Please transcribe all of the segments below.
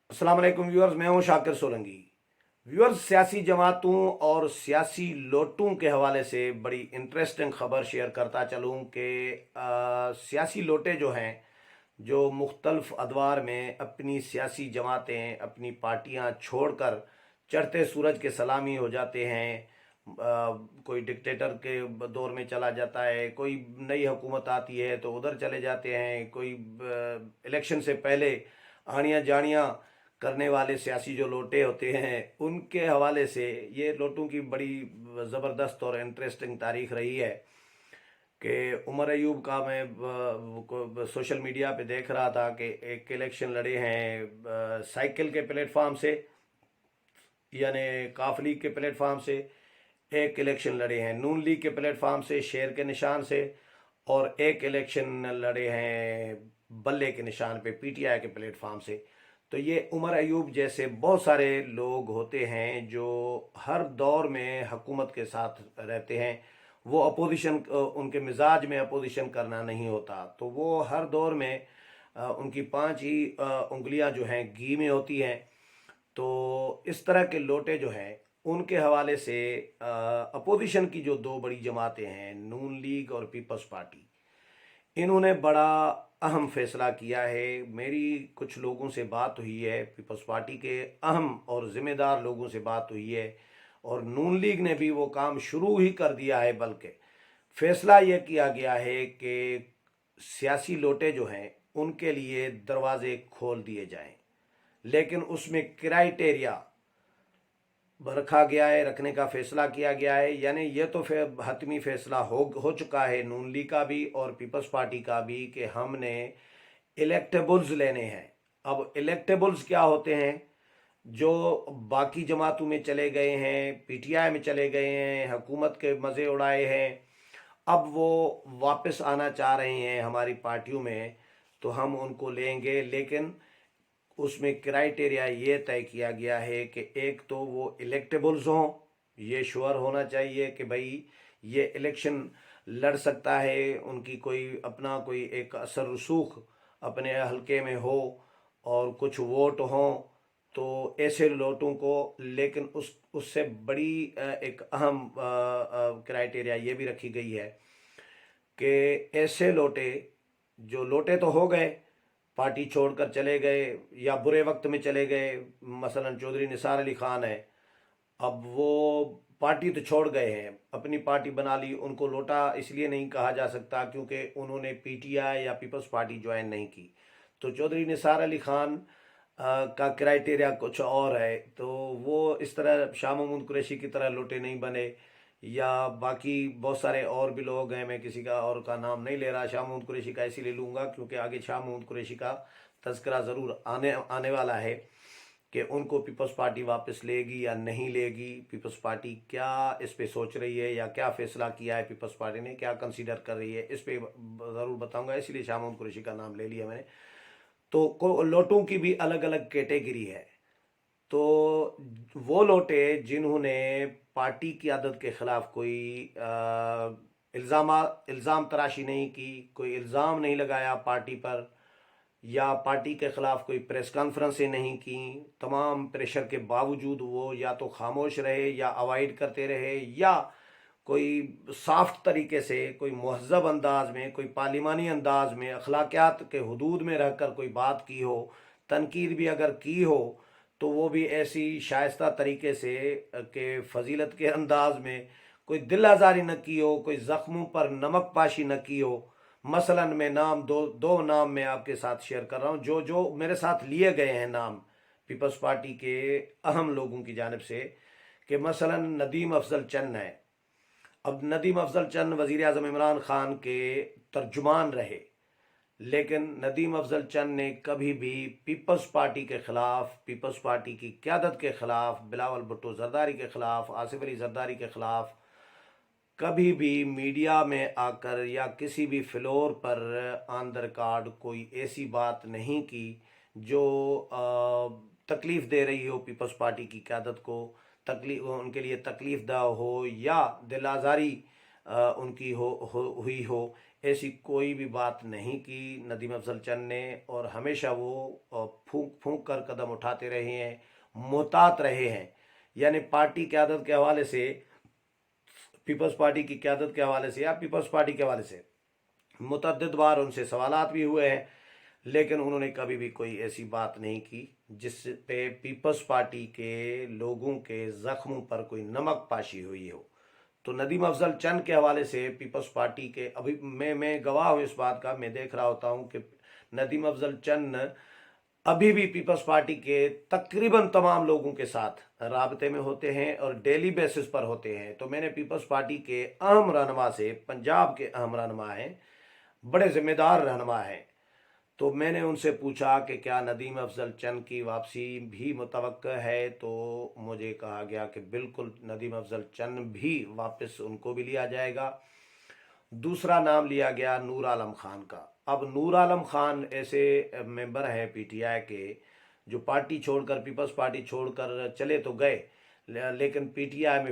अस्सलाम वालेकुम व्यूअर्स, मैं हूं शाकिर सोलंकी। व्यूअर्स, सियासी जमातों और सियासी लोटों के हवाले से बड़ी इंटरेस्टिंग खबर शेयर करता चलूं कि सियासी लोटे जो हैं, जो मुख्तल्फ अदवार में अपनी सियासी जमातें, अपनी पार्टियां छोड़कर चढ़ते सूरज के सलामी हो जाते हैं। कोई डिक्टेटर के दौर में चला जाता है, कोई नई हुकूमत आती है तो उधर चले जाते हैं, कोई इलेक्शन से पहले आनियाँ जानियाँ करने वाले सियासी जो लोटे होते हैं, उनके हवाले से ये लोटों की बड़ी ज़बरदस्त और इंटरेस्टिंग तारीख रही है कि उमर अयूब का मैं सोशल मीडिया पे देख रहा था कि एक इलेक्शन लड़े हैं साइकिल के प्लेटफार्म से, यानी काफ लीग के प्लेटफार्म से। एक इलेक्शन लड़े हैं नून लीग के प्लेटफार्म से, शेर के निशान से। और एक इलेक्शन लड़े हैं बल्ले के निशान पे, पीटीआई के प्लेटफार्म से। तो ये उमर अयूब जैसे बहुत सारे लोग होते हैं जो हर दौर में हुकूमत के साथ रहते हैं। वो अपोजिशन, उनके मिजाज में अपोजिशन करना नहीं होता, तो वो हर दौर में उनकी पांच ही उंगलियां जो हैं घी में होती हैं। तो इस तरह के लोटे जो हैं, उनके हवाले से अपोजिशन की जो दो बड़ी जमातें हैं, नून लीग और पीपल्स पार्टी, इन्होंने बड़ा अहम फैसला किया है। मेरी कुछ लोगों से बात हुई है, पीपल्स पार्टी के अहम और ज़िम्मेदार लोगों से बात हुई है, और नून लीग ने भी वो काम शुरू ही कर दिया है। बल्कि फैसला ये किया गया है कि सियासी लोटे जो हैं उनके लिए दरवाजे खोल दिए जाएं, लेकिन उसमें क्राइटेरिया रखा गया है, रखने का फैसला किया गया है। यानी ये तो फिर हतमी फैसला हो चुका है नून लीग का भी और पीपल्स पार्टी का भी कि हमने इलेक्टेबल्स लेने हैं। अब इलेक्टेबल्स क्या होते हैं? जो बाकी जमातों में चले गए हैं, पीटीआई में चले गए हैं, हुकूमत के मज़े उड़ाए हैं, अब वो वापस आना चाह रहे हैं हमारी पार्टियों में, तो हम उनको लेंगे। लेकिन उसमें क्राइटेरिया ये तय किया गया है कि एक तो वो इलेक्टेबल्स हों, ये श्योर होना चाहिए कि भाई ये इलेक्शन लड़ सकता है, उनकी कोई अपना कोई एक असर रसूख अपने हलके में हो और कुछ वोट हों। तो ऐसे लोगों को, लेकिन उससे बड़ी एक अहम क्राइटेरिया ये भी रखी गई है कि ऐसे लोटे, जो लोटे तो हो गए, पार्टी छोड़कर चले गए या बुरे वक्त में चले गए, मसलन चौधरी निसार अली खान है, अब वो पार्टी तो छोड़ गए हैं, अपनी पार्टी बना ली, उनको लोटा इसलिए नहीं कहा जा सकता क्योंकि उन्होंने पीटीआई या पीपल्स पार्टी ज्वाइन नहीं की। तो चौधरी निसार अली खान का क्राइटेरिया कुछ और है, तो वो इस तरह शाह महमूद कुरैशी की तरह लोटे नहीं बने। या बाकी बहुत सारे और भी लोग हैं, मैं किसी का और का नाम नहीं ले रहा, शाह महमूद कुरैशी का इसीलिए लूँगा क्योंकि आगे शाह महमूद कुरैशी का तज़किरा ज़रूर आने आने वाला है कि उनको पीपल्स पार्टी वापस लेगी या नहीं लेगी, पीपल्स पार्टी क्या इस पे सोच रही है या क्या फ़ैसला किया है, पीपल्स पार्टी ने क्या कंसीडर कर रही है, इस पे ज़रूर बताऊंगा, इसलिए शाह महमूद कुरैशी का नाम ले लिया मैंने। तो लोटों की भी अलग अलग कैटेगरी है। तो वो लोटे जिन्होंने पार्टी की आदत के खिलाफ कोई इल्ज़ाम तराशी नहीं की, कोई इल्ज़ाम नहीं लगाया पार्टी पर, या पार्टी के खिलाफ कोई प्रेस कॉन्फ्रेंसें नहीं की, तमाम प्रेशर के बावजूद वो या तो खामोश रहे या अवॉइड करते रहे, या कोई सॉफ्ट तरीके से, कोई महज़ब अंदाज में, कोई पार्लिमानी अंदाज में, अखलाकियात के हदूद में रहकर कोई बात की हो, तनकीद भी अगर की हो तो वो भी ऐसी शाइस्ता तरीके से कि फजीलत के अंदाज में, कोई दिल आज़ारी न की हो, कोई ज़ख्मों पर नमक पाशी न की हो। मसलन मैं नाम दो दो नाम मैं आपके साथ शेयर कर रहा हूँ, जो जो मेरे साथ लिए गए हैं नाम पीपल्स पार्टी के अहम लोगों की जानिब से, कि मसलन नदीम अफजल चंद है। अब नदीम अफजल चंद वज़ीर आज़म इमरान खान के तर्जुमान रहे, लेकिन नदीम अफजल चंद ने कभी भी पीपल्स पार्टी के ख़िलाफ़, पीपल्स पार्टी की क़यादत के ख़िलाफ़, बिलावल भुट्टो ज़रदारी के ख़िलाफ़, आसिफ अली ज़रदारी के ख़िलाफ़ कभी भी मीडिया में आकर या किसी भी फ्लोर पर ऑन द रिकॉर्ड कोई ऐसी बात नहीं की जो तकलीफ़ दे रही हो पीपल्स पार्टी की क़यादत को, तकलीफ उनके लिए तकलीफ़ दह हो या दिल आज़ारी उनकी हुई हो, ऐसी कोई भी बात नहीं की नदीम अफजल चंद ने। और हमेशा वो फूंक फूंक कर कदम उठाते रहे हैं, मोहतात रहे हैं। यानी पार्टी क़यादत के हवाले से, पीपल्स पार्टी की क़यादत के हवाले से या पीपल्स पार्टी के हवाले से मुतअद्दिद बार उनसे सवालात भी हुए हैं, लेकिन उन्होंने कभी भी कोई ऐसी बात नहीं की जिस पे पीपल्स पार्टी के लोगों के जख्मों पर कोई नमक पाशी हुई हो। तो नदीम अफजल चंद के हवाले से पीपल्स पार्टी के, अभी मैं गवाह हूँ इस बात का, मैं देख रहा होता हूँ कि नदीम अफजल चंद अभी भी पीपल्स पार्टी के तकरीबन तमाम लोगों के साथ राबते में होते हैं और डेली बेसिस पर होते हैं। तो मैंने पीपल्स पार्टी के अहम रहनुमा से, पंजाब के अहम रहनुमा हैं, बड़े जिम्मेदार रहनुमा हैं, तो मैंने उनसे पूछा कि क्या नदीम अफजल चंद की वापसी भी मुतवक्का है। तो मुझे कहा गया कि बिल्कुल नदीम अफजल चंद भी वापस, उनको भी लिया जाएगा। दूसरा नाम लिया गया नूर आलम खान का। अब नूर आलम खान ऐसे मेंबर हैं पीटीआई के जो पार्टी छोड़कर, पीपल्स पार्टी छोड़कर चले तो गए, लेकिन पीटीआई में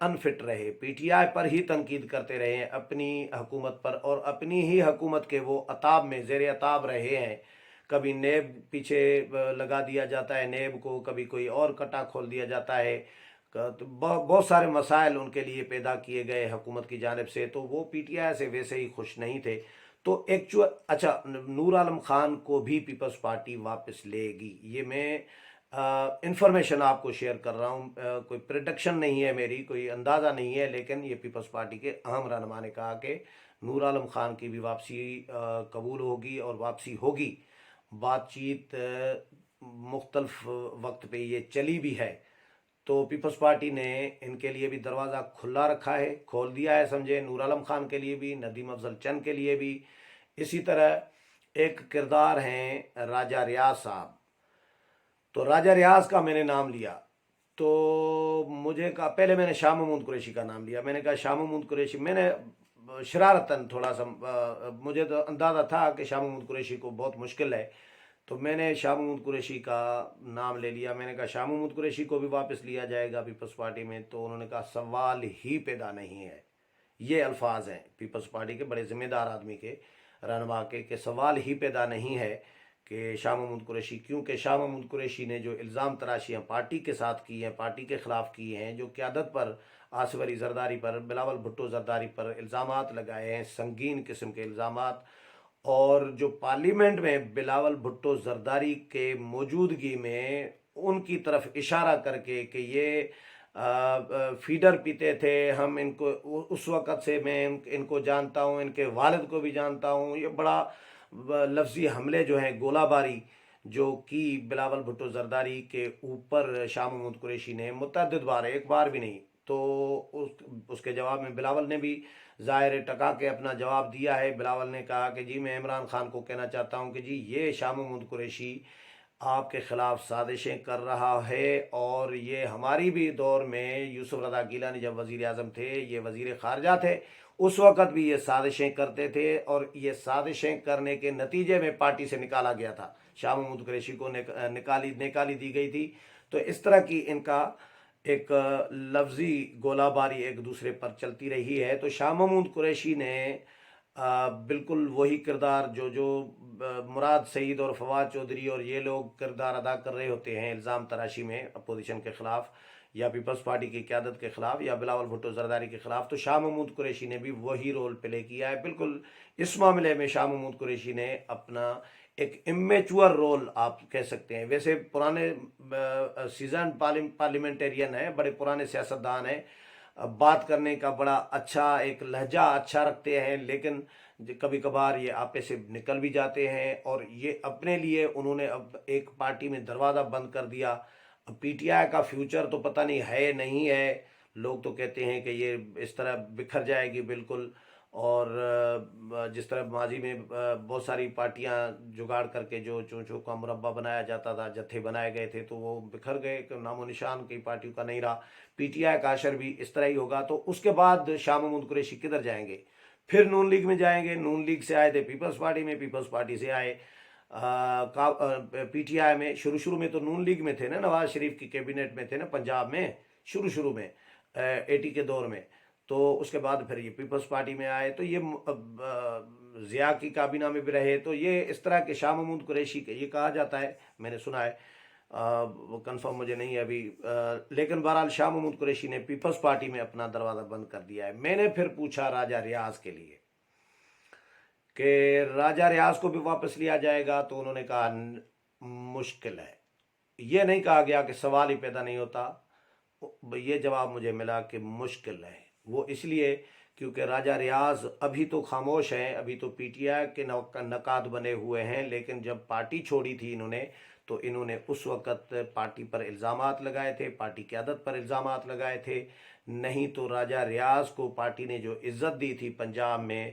अनफिट रहे, पीटीआई पर ही तनकीद करते रहे हैं, अपनी हुकूमत पर, और अपनी ही हुकूमत के वो अताब में ज़ेर अताब रहे हैं। कभी नेब पीछे लगा दिया जाता है नेब को, कभी कोई और कटा खोल दिया जाता है, तो बहुत सारे मसाइल उनके लिए पैदा किए गए हुकूमत की जानिब से। तो वो पीटीआई से वैसे ही खुश नहीं थे। तो एक्चुअल, अच्छा, नूर आलम खान को भी पीपल्स पार्टी वापस लेगी, ये मैं इंफॉर्मेशन आपको शेयर कर रहा हूँ। कोई प्रोडक्शन नहीं है मेरी, कोई अंदाज़ा नहीं है, लेकिन ये पीपल्स पार्टी के अहम रहनुमा ने कहा कि नूर आलम खान की भी वापसी कबूल होगी और वापसी होगी। बातचीत मुख्तलिफ वक्त पे ये चली भी है। तो पीपल्स पार्टी ने इनके लिए भी दरवाज़ा खुला रखा है, खोल दिया है, समझे, नूर आलम खान के लिए भी, नदीम अफजल चंद के लिए भी। इसी तरह एक किरदार हैं राजा रियाज साहब। तो राजा रियाज का मैंने नाम लिया, तो मुझे कहा, पहले मैंने शाह महमूद कुरैशी का नाम लिया। मैंने कहा शाह महमूद कुरैशी, मैंने शरारतन थोड़ा सा, मुझे तो अंदाज़ा था कि शाह महमूद कुरैशी को बहुत मुश्किल है, तो मैंने शाह महमूद कुरैशी का नाम ले लिया। मैंने कहा शाह महमूद कुरैशी को भी वापस लिया जाएगा पीपल्स पार्टी में। तो उन्होंने कहा सवाल ही पैदा नहीं है। ये अल्फाज हैं पीपल्स पार्टी के बड़े ज़िम्मेदार आदमी के, रहनुमा के, कि सवाल ही पैदा नहीं है कि शाह महमूद कुरैशी, क्योंकि शाह महमूद कुरैशी ने जो इल्ज़ाम तराशियाँ पार्टी के साथ की हैं, पार्टी के ख़िलाफ़ की हैं, जो क़यादत पर, आसिफ अली ज़रदारी पर, बिलावल भुट्टो ज़रदारी पर इल्ज़ामात लगाए हैं, संगीन किस्म के इल्ज़ामात, और जो पार्लियामेंट में बिलावल भुट्टो जरदारी के मौजूदगी में उनकी तरफ इशारा करके कि ये फीडर पीते थे, हम इनको उस वक़्त से मैं इनको जानता हूँ, इनके वालिद को भी जानता हूँ, ये बड़ा लफ्ज़ी हमले जो हैं, गोलाबारी जो की बिलावल भुट्टो जरदारी के ऊपर शाह महमूद कुरैशी ने मुतअद्दिद बार, एक बार भी नहीं। तो उसके जवाब में बिलावल ने भी ज़ाहिर टका के अपना जवाब दिया है। बिलावल ने कहा कि जी मैं इमरान खान को कहना चाहता हूं कि जी ये शाह महमूद कुरैशी आपके ख़िलाफ़ साजिशें कर रहा है, और ये हमारी भी दौर में यूसुफ रज़ा गिलानी जब वज़ीर आज़म थे, ये वज़ीर ख़ारजा थे, उस वक़्त भी ये साजिशें करते थे, और ये साजिशें करने के नतीजे में पार्टी से निकाला गया था, शाह महमूद कुरैशी को निकाली दी गई थी। तो इस तरह की इनका एक लफ्ज़ी गोलाबारी एक दूसरे पर चलती रही है। तो शाह महमूद कुरैशी ने बिल्कुल वही किरदार जो मुराद सईद और फवाद चौधरी और ये लोग किरदार अदा कर रहे होते हैं इल्ज़ाम तराशी में, अपोजिशन के ख़िलाफ़ या पीपल्स पार्टी की क़यादत के ख़िलाफ़ या बिलावल भुट्टो ज़रदारी के ख़िलाफ़, तो शाह महमूद कुरैशी ने भी वही रोल प्ले किया है। बिल्कुल इस मामले में शाह महमूद कुरैशी ने अपना एक इमेचुअर रोल आप कह सकते हैं। वैसे पुराने सीजन पार्लियामेंटेरियन है, बड़े पुराने सियासतदान हैं, बात करने का बड़ा अच्छा एक लहजा अच्छा रखते हैं, लेकिन कभी कभार ये आपे से निकल भी जाते हैं, और ये अपने लिए उन्होंने अब एक पार्टी में दरवाज़ा बंद कर दिया। अब पीटीआई का फ्यूचर तो पता नहीं है नहीं है, लोग तो कहते हैं कि ये इस तरह बिखर जाएगी बिल्कुल, और जिस तरह माजी में बहुत सारी पार्टियां जुगाड़ करके जो चोंचों का मुरब्बा बनाया जाता था, जत्थे बनाए गए थे, तो वो बिखर गए, नामो निशान कई पार्टियों का नहीं रहा। पीटीआई का असर भी इस तरह ही होगा। तो उसके बाद शाह महमूद कुरैशी किधर जाएंगे? फिर नून लीग में जाएंगे। नून लीग से आए थे पीपल्स पार्टी में, पीपल्स पार्टी से आए पीटीआई में। शुरू में तो नून लीग में थे ना, नवाज शरीफ की कैबिनेट में थे ना पंजाब में, शुरू में 80 के दौर में। تو اس کے بعد پھر یہ پیپلز پارٹی میں آئے، تو یہ ضیاء کی کابینہ میں بھی رہے، تو یہ اس طرح کے شاہ محمود قریشی کے یہ کہا جاتا ہے، میں نے سنا ہے، وہ کنفرم مجھے نہیں ہے ابھی، لیکن بہرحال شاہ محمود قریشی نے پیپلز پارٹی میں اپنا دروازہ بند کر دیا ہے۔ میں نے پھر پوچھا راجہ ریاض کے لیے کہ راجہ ریاض کو بھی واپس لیا جائے گا، تو انہوں نے کہا مشکل ہے۔ یہ نہیں کہا گیا کہ سوال ہی پیدا نہیں ہوتا، یہ جواب مجھے ملا کہ مشکل ہے۔ وہ اس لیے کیونکہ راجہ ریاض ابھی تو خاموش ہیں، ابھی تو پی ٹی آئی کے نقاد بنے ہوئے ہیں، لیکن جب پارٹی چھوڑی تھی انہوں نے، تو انہوں نے اس وقت پارٹی پر الزامات لگائے تھے، پارٹی قیادت پر الزامات لگائے تھے۔ نہیں تو راجہ ریاض کو پارٹی نے جو عزت دی تھی پنجاب میں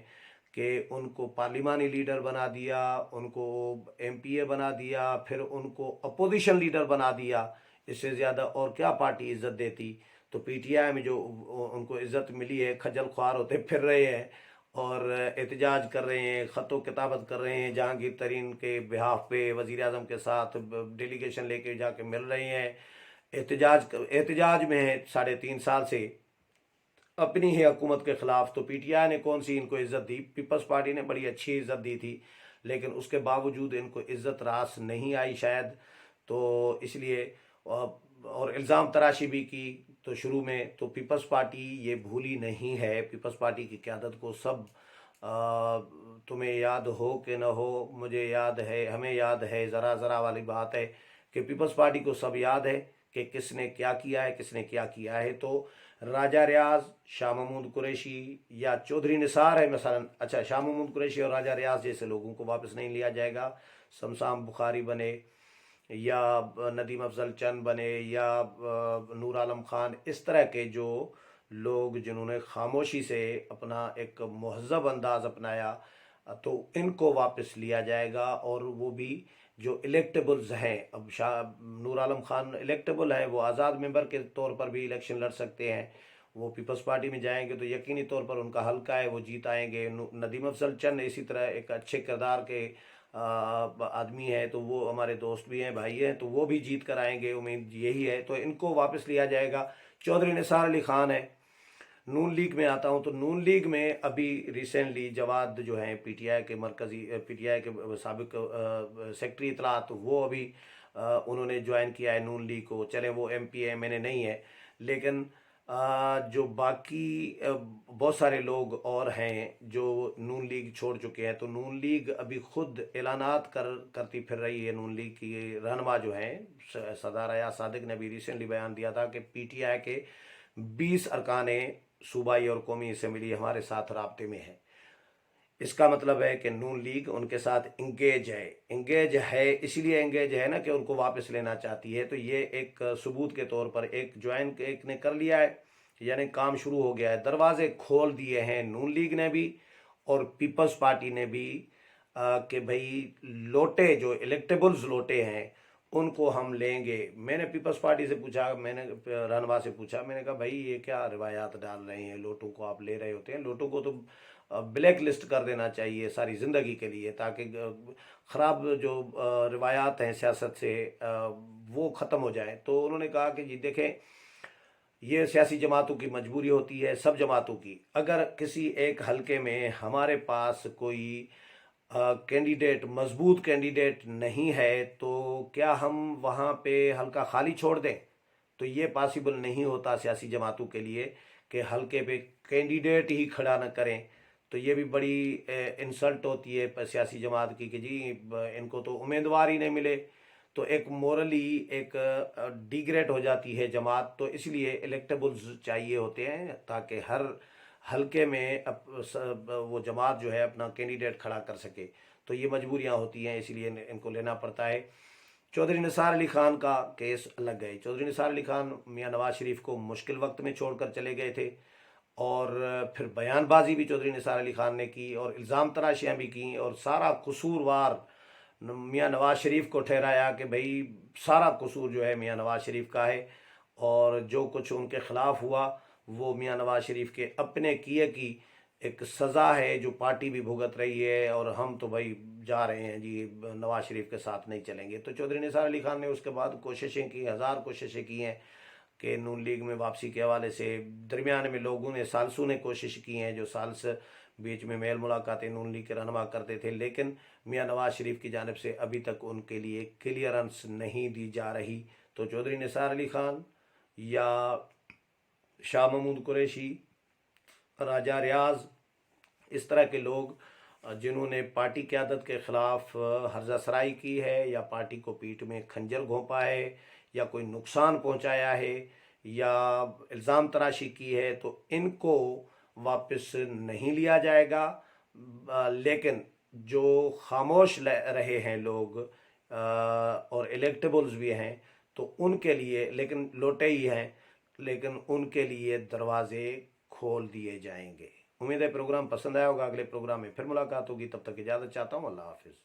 کہ ان کو پارلیمانی لیڈر بنا دیا، ان کو ایم پی اے بنا دیا، پھر ان کو اپوزیشن لیڈر بنا دیا، اس سے زیادہ اور کیا پارٹی عزت دیتی؟ تو پی ٹی آئی میں جو ان کو عزت ملی ہے، کھجل خوار ہوتے پھر رہے ہیں اور احتجاج کر رہے ہیں، خط و کتابت کر رہے ہیں جہانگیر ترین کے بہاف پہ، وزیر اعظم کے ساتھ ڈیلیگیشن لے کے جا کے مل رہے ہیں، احتجاج میں ہیں 3.5 سال سے اپنی ہی حکومت کے خلاف۔ تو پی ٹی آئی نے کون سی ان کو عزت دی؟ پیپلز پارٹی نے بڑی اچھی عزت دی تھی، لیکن اس کے باوجود ان کو عزت راس نہیں آئی شاید، تو اس لیے اور الزام تراشی بھی کی تو شروع میں، تو پیپلز پارٹی یہ بھولی نہیں ہے، پیپلز پارٹی کی قیادت کو سب تمہیں یاد ہو کہ نہ ہو، مجھے یاد ہے، ہمیں یاد ہے، ذرا ذرا والی بات ہے کہ پیپلز پارٹی کو سب یاد ہے کہ کس نے کیا کیا ہے، کس نے کیا کیا ہے۔ تو راجہ ریاض، شاہ محمود قریشی یا چودھری نثار ہے مثلا، اچھا شاہ محمود قریشی اور راجہ ریاض جیسے لوگوں کو واپس نہیں لیا جائے گا، شمشان بخاری بنے یا ندیم افضل چند بنے یا نور عالم خان، اس طرح کے جو لوگ جنہوں نے خاموشی سے اپنا ایک مہذب انداز اپنایا، تو ان کو واپس لیا جائے گا، اور وہ بھی جو الیکٹیبلز ہیں۔ اب نور عالم خان الیکٹیبل ہے، وہ آزاد ممبر کے طور پر بھی الیکشن لڑ سکتے ہیں، وہ پیپلز پارٹی میں جائیں گے تو یقینی طور پر ان کا حلقہ ہے، وہ جیت آئیں گے۔ ندیم افضل چند اسی طرح ایک اچھے کردار کے آدمی ہے، تو وہ ہمارے دوست بھی ہیں، بھائی ہیں، تو وہ بھی جیت کر آئیں گے، امید یہی ہے، تو ان کو واپس لیا جائے گا۔ چودھری نثار علی خان ہے۔ نون لیگ میں آتا ہوں، تو نون لیگ میں ابھی ریسنٹلی جواد جو ہیں پی ٹی آئی کے مرکزی پی ٹی آئی کے سابق سیکٹری اطلاعات، وہ ابھی انہوں نے جوائن کیا ہے نون لیگ کو، چلے وہ ایم پی اے میں نے نہیں ہے، لیکن جو باقی بہت سارے لوگ اور ہیں جو نون لیگ چھوڑ چکے ہیں، تو نون لیگ ابھی خود اعلانات کرتی پھر رہی ہے۔ نون لیگ کی رہنما جو ہیں، سردار ایاز صادق نے بھی ریسنٹلی بیان دیا تھا کہ پی ٹی آئی کے 20 ارکان صوبائی اور قومی اسمبلی ہمارے ساتھ رابطے میں ہے۔ اس کا مطلب ہے کہ نون لیگ ان کے ساتھ انگیج ہے، اسی لیے انگیج ہے نا کہ ان کو واپس لینا چاہتی ہے۔ تو یہ ایک ثبوت کے طور پر ایک جوائن ایک نے کر لیا ہے، یعنی کام شروع ہو گیا ہے، دروازے کھول دیے ہیں نون لیگ نے بھی اور پیپلز پارٹی نے بھی، کہ بھئی لوٹے جو الیکٹیبلز لوٹے ہیں ان کو ہم لیں گے۔ میں نے پیپلز پارٹی سے پوچھا، میں نے رہنما سے پوچھا، میں نے کہا بھائی یہ کیا روایات ڈال رہے ہیں، لوٹوں کو آپ لے رہے ہوتے ہیں، لوٹوں کو تو بلیک لسٹ کر دینا چاہیے ساری زندگی کے لیے، تاکہ خراب جو روایات ہیں سیاست سے وہ ختم ہو جائیں۔ تو انہوں نے کہا کہ جی دیکھیں، یہ سیاسی جماعتوں کی مجبوری ہوتی ہے، سب جماعتوں کی، اگر کسی ایک حلقے میں ہمارے پاس کوئی کینڈیڈیٹ، مضبوط کینڈیڈیٹ نہیں ہے، تو کیا ہم وہاں پہ حلقہ خالی چھوڑ دیں؟ تو یہ پاسبل نہیں ہوتا سیاسی جماعتوں کے لیے کہ حلقے پہ کینڈیڈیٹ ہی کھڑا نہ کریں، تو یہ بھی بڑی انسلٹ ہوتی ہے سیاسی جماعت کی کہ جی ان کو تو امیدوار ہی نہیں ملے، تو ایک مورلی ایک ڈیگریڈ ہو جاتی ہے جماعت۔ تو اس لیے الیکٹیبلز چاہیے ہوتے ہیں تاکہ ہر حلقے میں وہ جماعت جو ہے اپنا کینڈیڈیٹ کھڑا کر سکے، تو یہ مجبوریاں ہوتی ہیں، اسی لیے ان کو لینا پڑتا ہے۔ چودھری نثار علی خان کا کیس الگ ہے۔ چودھری نثار علی خان میاں نواز شریف کو مشکل وقت میں چھوڑ کر چلے گئے تھے، اور پھر بیان بازی بھی چودھری نثار علی خان نے کی اور الزام تراشیاں بھی کیں، اور سارا قصوروار میاں نواز شریف کو ٹھہرایا کہ بھئی سارا قصور جو ہے میاں نواز شریف کا ہے، اور جو کچھ ان کے خلاف ہوا وہ میاں نواز شریف کے اپنے کیے کی ایک سزا ہے جو پارٹی بھی بھگت رہی ہے، اور ہم تو بھائی جا رہے ہیں جی نواز شریف کے ساتھ نہیں چلیں گے۔ تو چودھری نثار علی خان نے اس کے بعد کوششیں کی، 1000 کوششیں کی ہیں کہ نون لیگ میں واپسی کے حوالے سے درمیان میں لوگوں نے سالسوں نے کوشش کی ہیں، جو سالس بیچ میں میل ملاقاتیں نون لیگ کے رہنما کرتے تھے، لیکن میاں نواز شریف کی جانب سے ابھی تک ان کے لیے کلیئرنس نہیں دی جا رہی۔ تو چودھری نثار علی خان یا شاہ محمود قریشی، راجہ ریاض، اس طرح کے لوگ جنہوں نے پارٹی قیادت کے خلاف ہرزہ سرائی کی ہے، یا پارٹی کو پیٹھ میں کھنجر گھونپا ہے، یا کوئی نقصان پہنچایا ہے، یا الزام تراشی کی ہے، تو ان کو واپس نہیں لیا جائے گا۔ لیکن جو خاموش رہے ہیں لوگ اور الیکٹیبلز بھی ہیں، تو ان کے لیے، لیکن لوٹے ہی ہیں، لیکن ان کے لیے دروازے کھول دیے جائیں گے۔ امید ہے پروگرام پسند آیا ہوگا، اگلے پروگرام میں پھر ملاقات ہوگی، تب تک اجازت چاہتا ہوں، اللہ حافظ۔